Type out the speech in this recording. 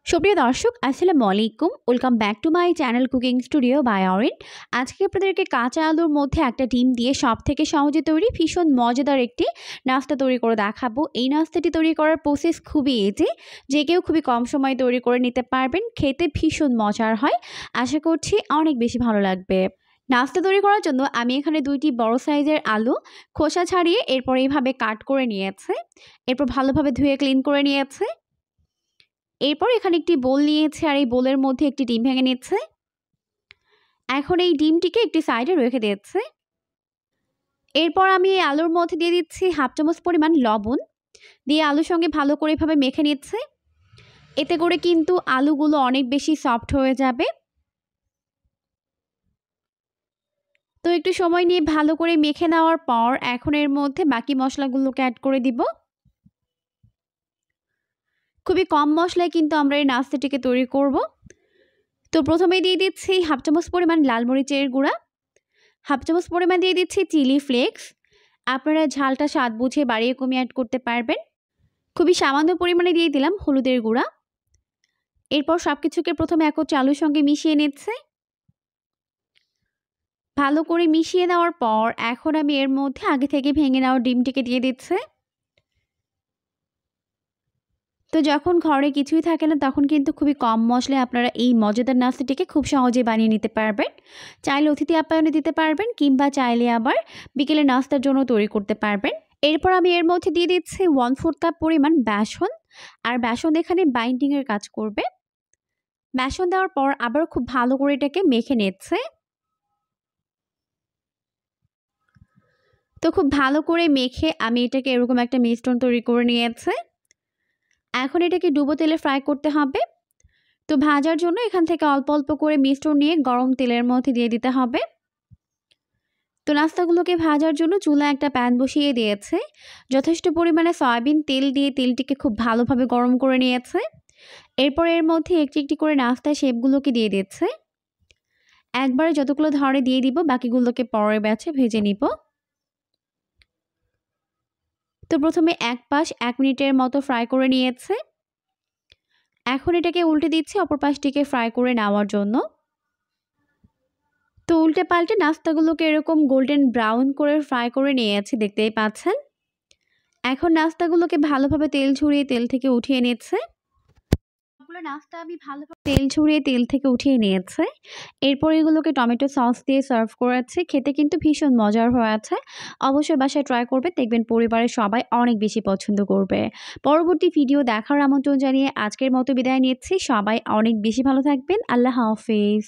সুপ্রিয় দর্শক আসসালামু আলাইকুম, welcome back to my channel cooking studio by Arin. আজকে আপনাদেরকে কাঁচা আলুর মধ্যে একটা ডিম দিয়ে সবথেকে সহজে তৈরি ভীষণ মজাদার একটি নাস্তা তৈরি করে দেখাবো। এই নাস্তাটি তৈরি করার প্রসেস খুবই ইজি, যে কেউ খুবই কম সময়ে তৈরি করে নিতে পারবেন। খেতে ভীষণ মজার হয়, আশা করছি অনেক বেশি ভালো লাগবে। নাস্তা তৈরি করার জন্য আমি এখানে 2টি বড় সাইজের আলু খোসা ছাড়িয়ে এরপর এইভাবে কাট করে নিয়েছে, এরপর ভালোভাবে ধুয়ে ক্লিন করে নিয়েছে। এরপর এখানে একটি বোল নিয়েছে আর এই বোলের মধ্যে একটি ডিম ভেঙে নিচ্ছে। এখন এই ডিমটিকে একটি সাইডে রেখে দিয়েছে। এরপর আমি এই আলুর মধ্যে দিয়ে দিচ্ছি 1/2 চামচ পরিমাণ লবণ, দিয়ে আলুর সঙ্গে ভালো করে এভাবে মেখে নিচ্ছে। এতে করে কিন্তু আলুগুলো অনেক বেশি সফট হয়ে যাবে। তো একটু সময় নিয়ে ভালো করে মেখে নেওয়ার পর এখন এর মধ্যে বাকি মশলাগুলোকে অ্যাড করে দিব। খুবই কম মশলায় কিন্তু আমরা এই নাস্তাটিকে তৈরি করব। তো প্রথমেই দিয়ে দিচ্ছি 1/2 চামচ পরিমাণ লাল মরিচের গুঁড়া, 1/2 চামচ পরিমাণ দিয়ে দিচ্ছি চিলি ফ্লেক্স। আপনারা ঝালটা স্বাদ বুঝে বাড়িয়ে কমিয়ে অ্যাড করতে পারবেন। খুবই সামান্য পরিমাণে দিয়ে দিলাম হলুদের গুঁড়া। এরপর সব কিছুকে প্রথমে একত্রে আলুর সঙ্গে মিশিয়ে নিচ্ছে। ভালো করে মিশিয়ে দেওয়ার পর এখন আমি এর মধ্যে আগে থেকে ভেঙে নেওয়া ডিমটিকে দিয়ে দিচ্ছে। তো যখন ঘরে কিছুই থাকে না তখন কিন্তু খুবই কম মশলায় আপনারা এই মজাদার নাস্তাটিকে খুব সহজে বানিয়ে নিতে পারবেন। চাইলে অতিথি আপ্যায়নে দিতে পারবেন কিংবা চাইলে আবার বিকেলে নাস্তার জন্য তৈরি করতে পারবেন। এরপর আমি এর মধ্যে দিয়ে দিচ্ছি 1/4 কাপ পরিমাণ বেসন, আর বেসন এখানে বাইন্ডিংয়ের কাজ করবে। বেসন দেওয়ার পর আবার খুব ভালো করে এটাকে মেখে নিচ্ছে। তো খুব ভালো করে মেখে আমি এটাকে এরকম একটা মিশ্রণ তৈরি করে নিয়েছে। এখন এটাকে ডুবো তেলে ফ্রাই করতে হবে। তো ভাজার জন্য এখান থেকে অল্প অল্প করে মিশ্রণ নিয়ে গরম তেলের মধ্যে দিয়ে দিতে হবে। তো নাস্তাগুলোকে ভাজার জন্য চুলায় একটা প্যান বসিয়ে দিয়েছে। যথেষ্ট পরিমাণে সয়াবিন তেল দিয়ে তেলটিকে খুব ভালোভাবে গরম করে নিয়েছে। এরপর এর মধ্যে একটি একটি করে নাস্তার শেপগুলোকে দিয়ে দিচ্ছে। একবারে যতগুলো ধরে দিয়ে দিব, বাকিগুলোকে পরের ব্যাচে ভেজে নিব। তো প্রথমে এক পাশ 1 মিনিটের মতো ফ্রাই করে নিয়েছে। এখন এটাকে উল্টে দিচ্ছি অপর পাশটিকে ফ্রাই করে নেওয়ার জন্য। তো উল্টে পাল্টে নাস্তাগুলোকে এরকম গোল্ডেন ব্রাউন করে ফ্রাই করে নিয়েছি, দেখতেই পাচ্ছেন। এখন নাস্তাগুলোকে ভালোভাবে তেল ঝরিয়ে তেল থেকে উঠিয়ে নিচ্ছে। সবগুলো নাস্তা আমি ভালোভাবে তেল ঝরিয়ে তেল থেকে উঠিয়ে নিয়েছে। এরপর এগুলোকে টমেটো সস দিয়ে সার্ভ করেছি। খেতে কিন্তু ভীষণ মজার হয়েছে। অবশ্যই বাসায় ট্রাই করবে, দেখবেন পরিবারের সবাই অনেক বেশি পছন্দ করবে। পরবর্তী ভিডিও দেখার আমন্ত্রণ জানিয়ে আজকের মতো বিদায় নিচ্ছি। সবাই অনেক বেশি ভালো থাকবেন। আল্লাহ হাফেজ।